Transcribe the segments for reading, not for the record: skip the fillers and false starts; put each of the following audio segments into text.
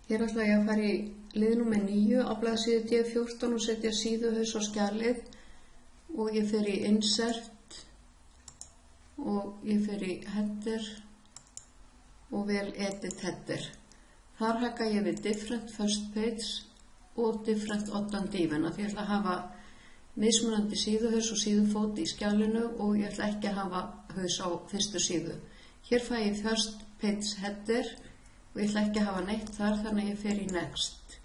Hér ætla ég að fara í lið númer 9 á blaðsíðu D14 og setja síðuhaus á skjalið og ég fer í Insert og ég fer í Header og vel Edit Header. Þar hækka ég við Different First Page og Different Odd and Even af því ég ætla að hafa mismunandi síðuhaus og síðufót í skjalinu og ég ætla ekki að hafa haus á fyrstu síðu. Hér fæ ég First Page Header og ég ætla ekki að hafa neitt þar þannig að ég fer í Next.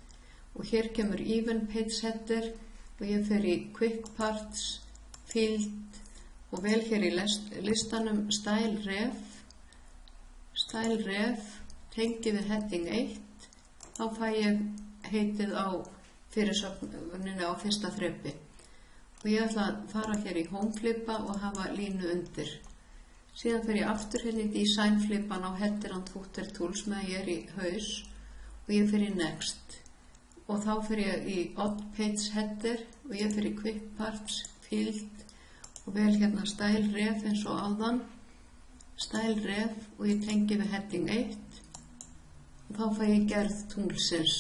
Og hér kemur Even Page Header og ég fer í Quick Parts, Field og vel hér í listanum Style Ref, tengi við Heading 1, þá fæ ég heitið á fyrirsögninni á fyrsta þrepi. Og ég ætla að fara hér í Home Flippa og hafa línu undir. Síðan fer ég aftur hérna í Design Flippan á Header and Footer Tools meðan ég í haus og ég fer í Next. Og þá fer ég í Odd Page Header og ég fer í Quick Parts, Field og vel hérna Style Ref eins og áðan. Style Ref og ég tengi við Heading 1 og þá fæ ég gerð tunglsins.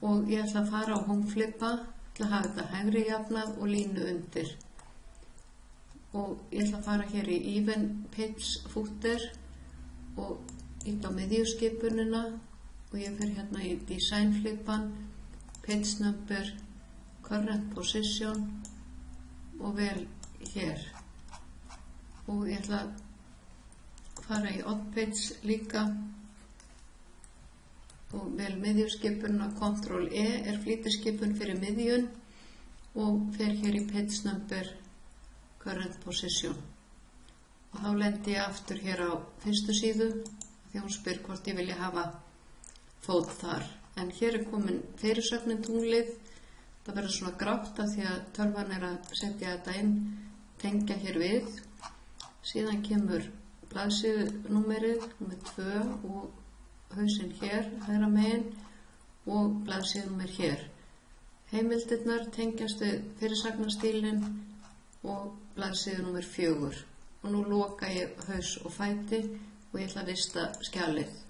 Og ég ætla að fara á Home Flippa, ætla að hafa þetta hægri jafnað og línu undir. Og ég ætla að fara hér í Even Page Footer og ít á miðjuskipunina og ég fer hérna í Design Flippan, Page Number, Current Position og vel hér. Og ég ætla að fara í Odd Page líka og vel miðjuskipunina, Ctrl E er flýtiskipun fyrir miðjun og fer hér í Page Number, Current Position. Og þá lendi ég aftur hér á fyrstu síðu því hún spyr hvort ég vilja hafa fót þar. En hér er komin fyrirsögnin tunglið. Það verður svona grátt af því að tölvan er að setja þetta inn, tengja hér við. Síðan kemur blaðsíðunúmerið, númer 2 og hausinn hér, hægra megin og blaðsíðunúmer hér. Heimildirnar tengjast við fyrirsagnastílinn og blaðsíðu númer 4 og nú loka ég haus og fæti og ég ætla að vista skjalið.